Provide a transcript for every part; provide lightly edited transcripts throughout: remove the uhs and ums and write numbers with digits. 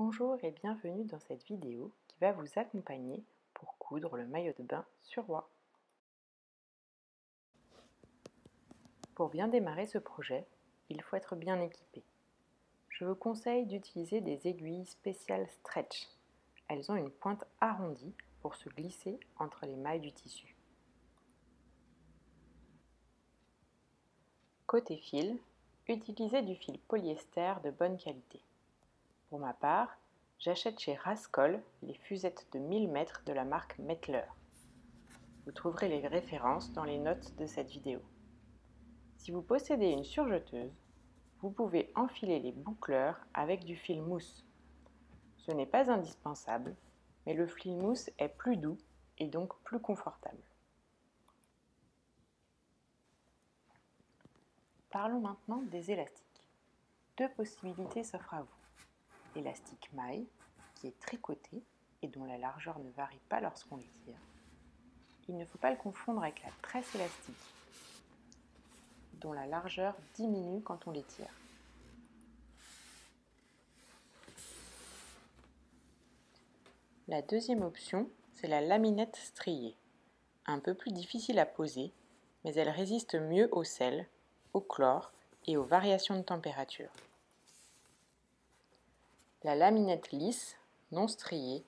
Bonjour et bienvenue dans cette vidéo qui va vous accompagner pour coudre le maillot de bain sur oie. Pour bien démarrer ce projet, il faut être bien équipé. Je vous conseille d'utiliser des aiguilles spéciales stretch. Elles ont une pointe arrondie pour se glisser entre les mailles du tissu. Côté fil, utilisez du fil polyester de bonne qualité. Pour ma part, j'achète chez Rascol les fusettes de 1000 mètres de la marque Mettler. Vous trouverez les références dans les notes de cette vidéo. Si vous possédez une surjeteuse, vous pouvez enfiler les boucleurs avec du fil mousse. Ce n'est pas indispensable, mais le fil mousse est plus doux et donc plus confortable. Parlons maintenant des élastiques. Deux possibilités s'offrent à vous. L'élastique maille, qui est tricoté et dont la largeur ne varie pas lorsqu'on l'étire. Il ne faut pas le confondre avec la tresse élastique, dont la largeur diminue quand on l'étire. La deuxième option, c'est la laminette striée. Un peu plus difficile à poser, mais elle résiste mieux au sel, au chlore et aux variations de température. La laminette lisse, non striée,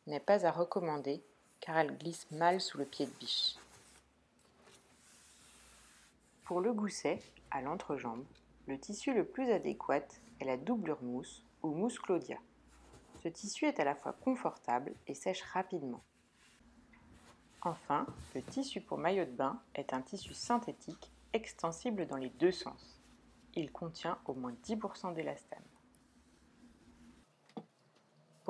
n'est pas à recommander car elle glisse mal sous le pied de biche. Pour le gousset, à l'entrejambe, le tissu le plus adéquat est la doublure mousse ou mousse Claudia. Ce tissu est à la fois confortable et sèche rapidement. Enfin, le tissu pour maillot de bain est un tissu synthétique extensible dans les deux sens. Il contient au moins 10% d'élastane.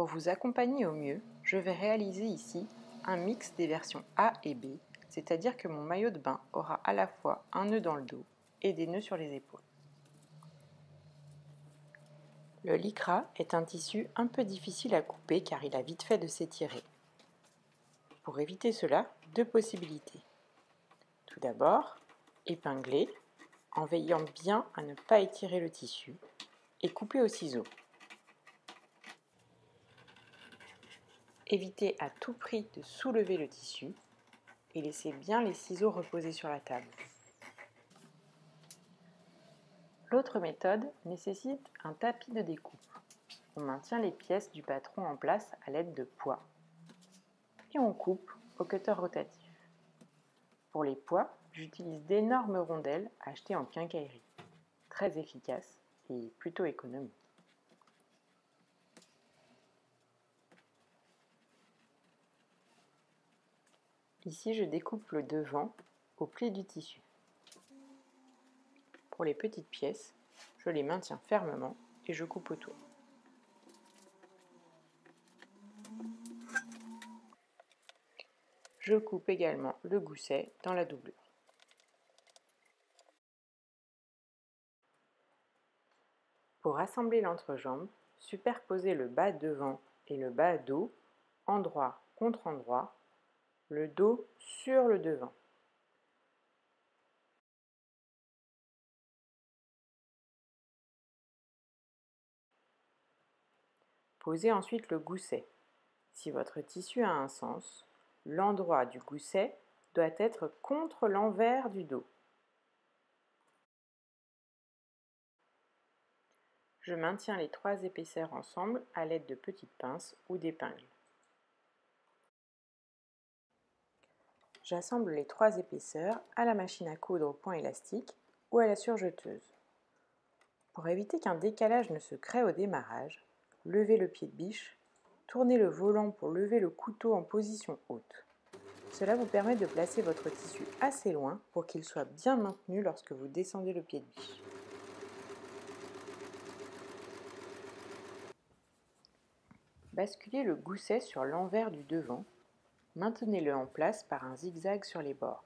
Pour vous accompagner au mieux, je vais réaliser ici un mix des versions A et B, c'est-à-dire que mon maillot de bain aura à la fois un nœud dans le dos et des nœuds sur les épaules. Le lycra est un tissu un peu difficile à couper car il a vite fait de s'étirer. Pour éviter cela, deux possibilités. Tout d'abord, épingler en veillant bien à ne pas étirer le tissu et couper au ciseau. Évitez à tout prix de soulever le tissu et laissez bien les ciseaux reposer sur la table. L'autre méthode nécessite un tapis de découpe. On maintient les pièces du patron en place à l'aide de poids et on coupe au cutter rotatif. Pour les poids, j'utilise d'énormes rondelles achetées en quincaillerie, très efficaces et plutôt économiques. Ici, je découpe le devant au pli du tissu. Pour les petites pièces, je les maintiens fermement et je coupe autour. Je coupe également le gousset dans la doublure. Pour assembler l'entrejambe, superposez le bas devant et le bas dos, endroit contre endroit, le dos sur le devant. Posez ensuite le gousset. Si votre tissu a un sens, l'endroit du gousset doit être contre l'envers du dos. Je maintiens les trois épaisseurs ensemble à l'aide de petites pinces ou d'épingles. J'assemble les trois épaisseurs à la machine à coudre au point élastique ou à la surjeteuse. Pour éviter qu'un décalage ne se crée au démarrage, levez le pied de biche, tournez le volant pour lever le couteau en position haute. Cela vous permet de placer votre tissu assez loin pour qu'il soit bien maintenu lorsque vous descendez le pied de biche. Basculez le gousset sur l'envers du devant, maintenez-le en place par un zigzag sur les bords.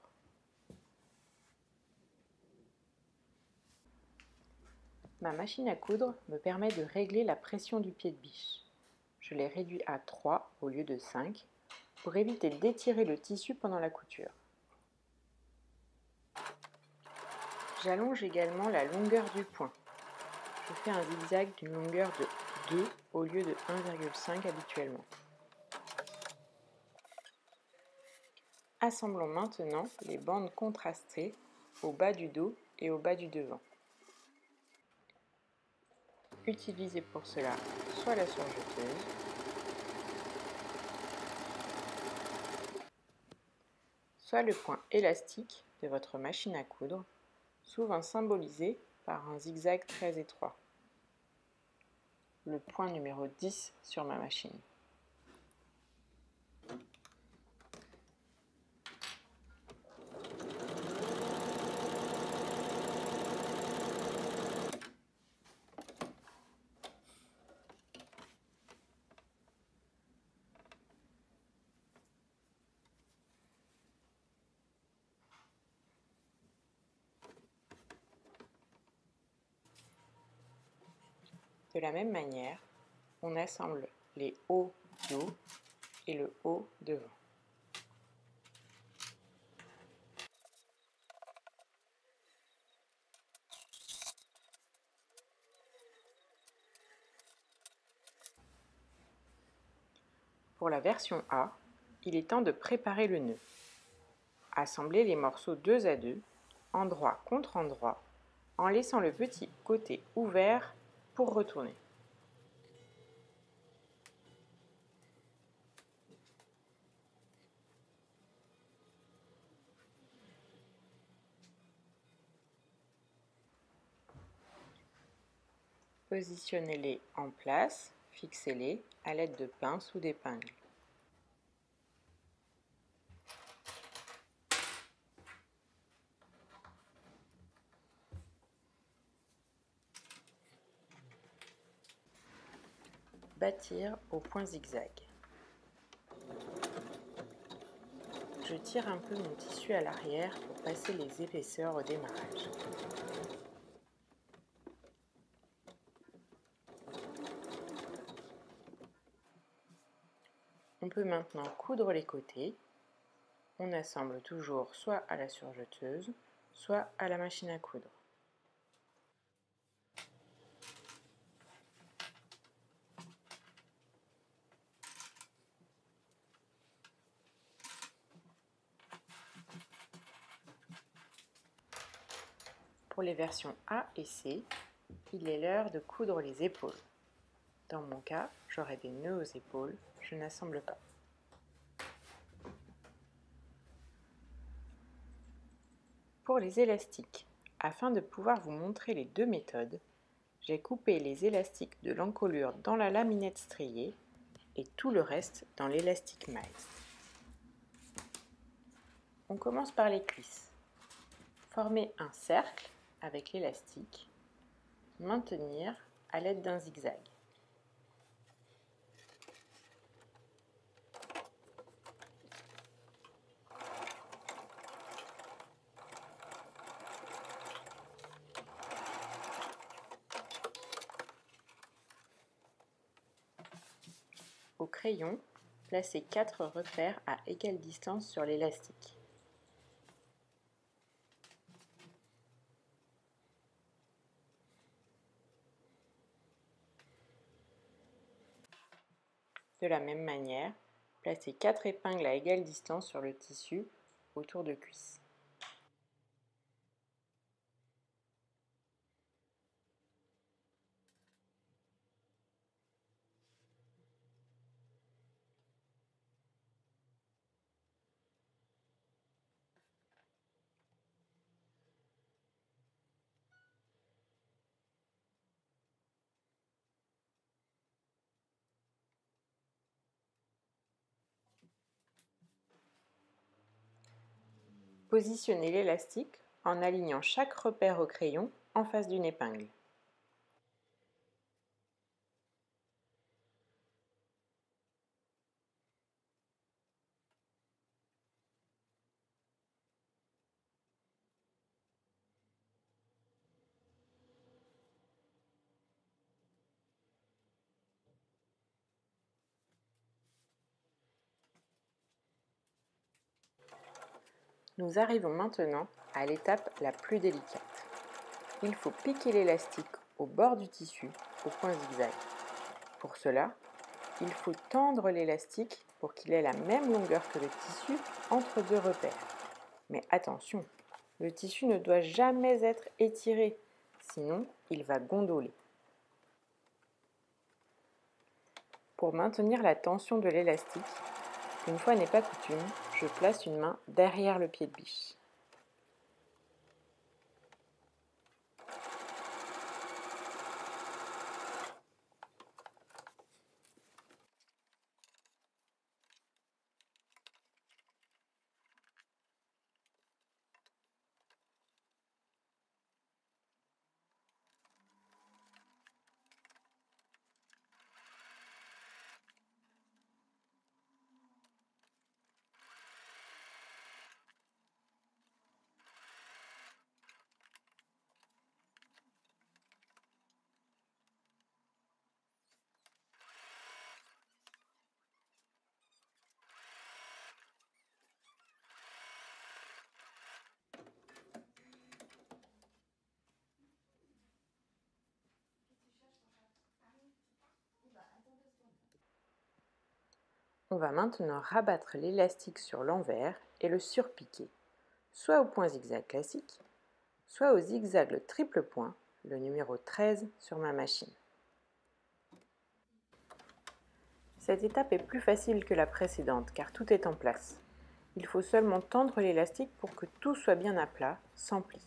Ma machine à coudre me permet de régler la pression du pied de biche. Je l'ai réduit à 3 au lieu de 5 pour éviter d'étirer le tissu pendant la couture. J'allonge également la longueur du point. Je fais un zigzag d'une longueur de 2 au lieu de 1,5 habituellement. Assemblons maintenant les bandes contrastées au bas du dos et au bas du devant. Utilisez pour cela soit la surjeteuse, soit le point élastique de votre machine à coudre, souvent symbolisé par un zigzag très étroit. Le point numéro 10 sur ma machine. De la même manière, on assemble les hauts dos et le haut devant. Pour la version A, il est temps de préparer le nœud. Assemblez les morceaux 2 à 2, endroit contre endroit, en laissant le petit côté ouvert pour retourner. Positionnez-les en place, fixez-les à l'aide de pinces ou d'épingles. Bâtir au point zigzag. Je tire un peu mon tissu à l'arrière pour passer les épaisseurs au démarrage. On peut maintenant coudre les côtés. On assemble toujours soit à la surjeteuse, soit à la machine à coudre. Pour les versions A et C, il est l'heure de coudre les épaules. Dans mon cas, j'aurai des nœuds aux épaules, je n'assemble pas. Pour les élastiques, afin de pouvoir vous montrer les deux méthodes, j'ai coupé les élastiques de l'encolure dans la laminette striée et tout le reste dans l'élastique maille. On commence par les cuisses. Formez un cercle avec l'élastique, maintenir à l'aide d'un zigzag. Au crayon, placez 4 repères à égale distance sur l'élastique. De la même manière, placez 4 épingles à égale distance sur le tissu autour de cuisse. Positionnez l'élastique en alignant chaque repère au crayon en face d'une épingle. Nous arrivons maintenant à l'étape la plus délicate. Il faut piquer l'élastique au bord du tissu au point zigzag. Pour cela, il faut tendre l'élastique pour qu'il ait la même longueur que le tissu entre deux repères. Mais attention, le tissu ne doit jamais être étiré, sinon il va gondoler. Pour maintenir la tension de l'élastique, une fois n'est pas coutume, je place une main derrière le pied de biche. On va maintenant rabattre l'élastique sur l'envers et le surpiquer, soit au point zigzag classique, soit au zigzag triple point, le numéro 13 sur ma machine. Cette étape est plus facile que la précédente car tout est en place. Il faut seulement tendre l'élastique pour que tout soit bien à plat, sans pli.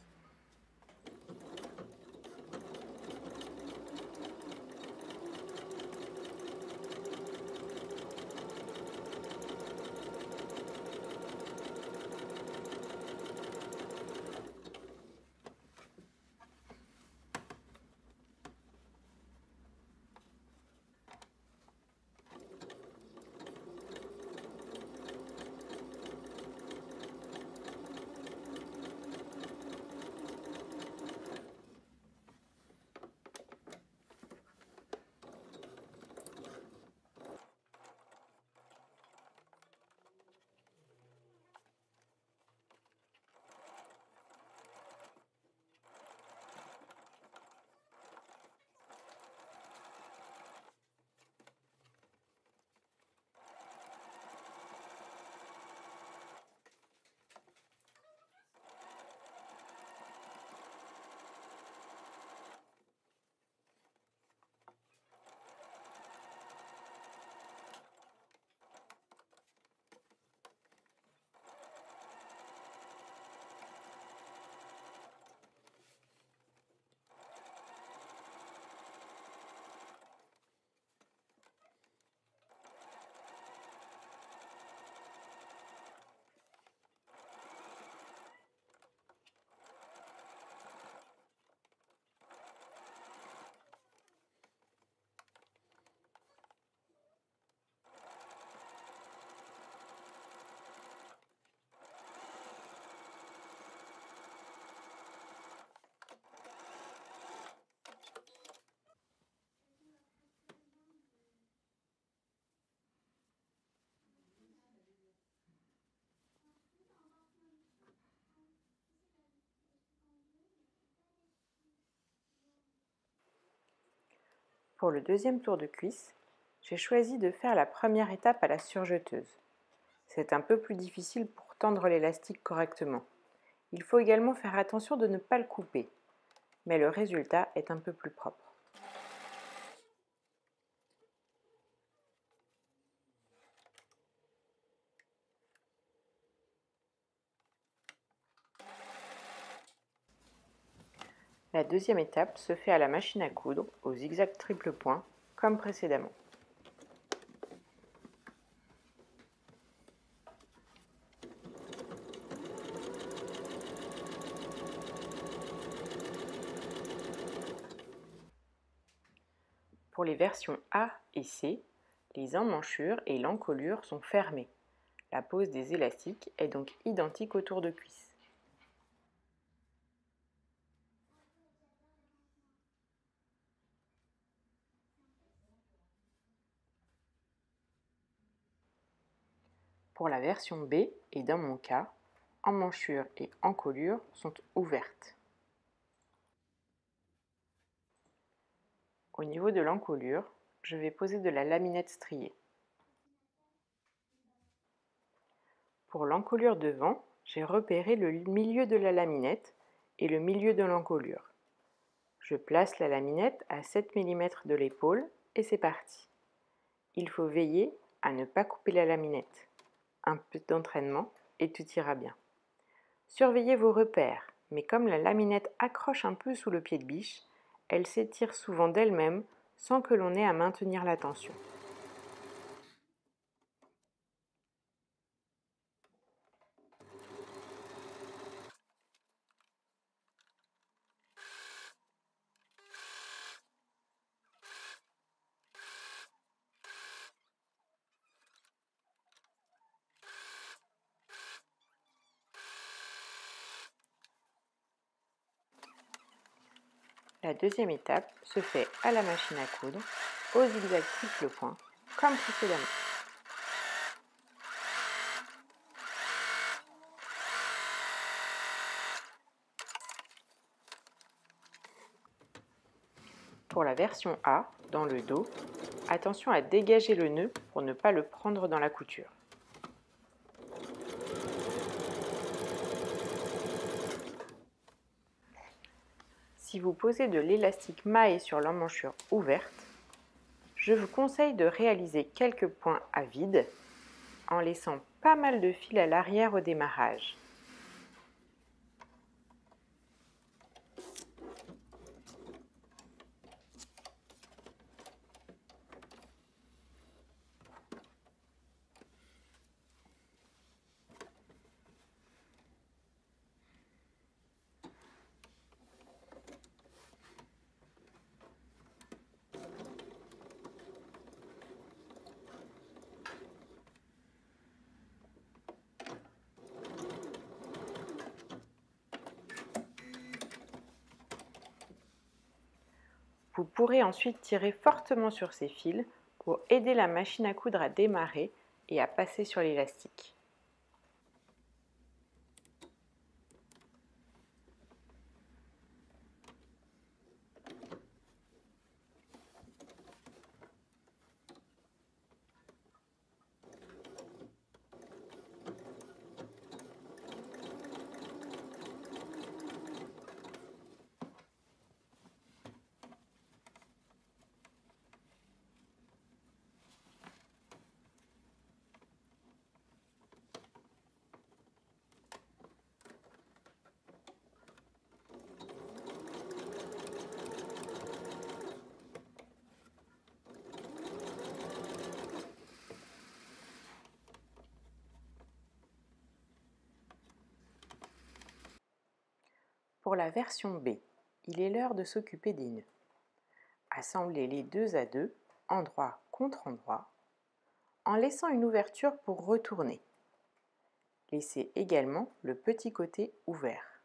Pour le deuxième tour de cuisse, j'ai choisi de faire la première étape à la surjeteuse. C'est un peu plus difficile pour tendre l'élastique correctement. Il faut également faire attention de ne pas le couper, mais le résultat est un peu plus propre. La deuxième étape se fait à la machine à coudre, au zigzag triple point, comme précédemment. Pour les versions A et C, les emmanchures et l'encolure sont fermées. La pose des élastiques est donc identique au tour de cuisse. Pour la version B, et dans mon cas, emmanchures et encolure sont ouvertes. Au niveau de l'encolure, je vais poser de la laminette striée. Pour l'encolure devant, j'ai repéré le milieu de la laminette et le milieu de l'encolure. Je place la laminette à 7 mm de l'épaule et c'est parti. Il faut veiller à ne pas couper la laminette. Un peu d'entraînement et tout ira bien. Surveillez vos repères, mais comme la laminette accroche un peu sous le pied de biche, elle s'étire souvent d'elle-même sans que l'on ait à maintenir la tension. La deuxième étape se fait à la machine à coudre, au zigzag triple point, comme précédemment. Pour la version A, dans le dos, attention à dégager le nœud pour ne pas le prendre dans la couture. Si vous posez de l'élastique maille sur l'emmanchure ouverte, je vous conseille de réaliser quelques points à vide en laissant pas mal de fil à l'arrière au démarrage. Vous pourrez ensuite tirer fortement sur ces fils pour aider la machine à coudre à démarrer et à passer sur l'élastique. Pour la version B, il est l'heure de s'occuper des nœuds. Assemblez-les deux à deux, endroit contre endroit, en laissant une ouverture pour retourner. Laissez également le petit côté ouvert.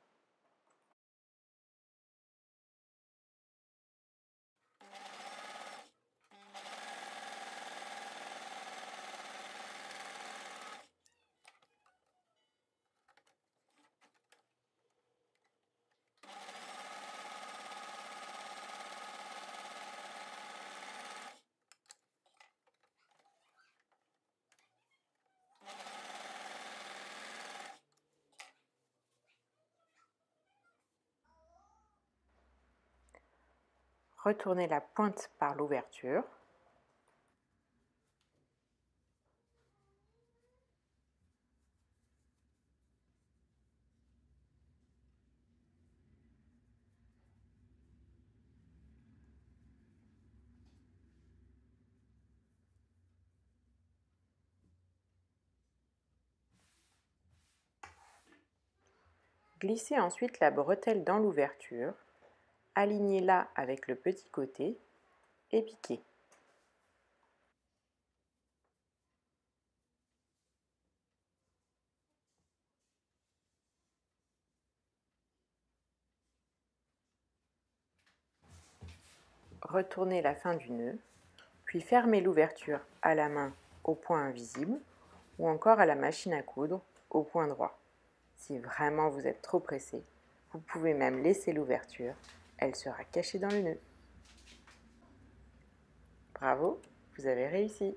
Retournez la pointe par l'ouverture. Glissez ensuite la bretelle dans l'ouverture, alignez-la avec le petit côté et piquez. Retournez la fin du nœud, puis fermez l'ouverture à la main au point invisible ou encore à la machine à coudre au point droit. Si vraiment vous êtes trop pressé, vous pouvez même laisser l'ouverture, elle sera cachée dans le nœud. Bravo, vous avez réussi!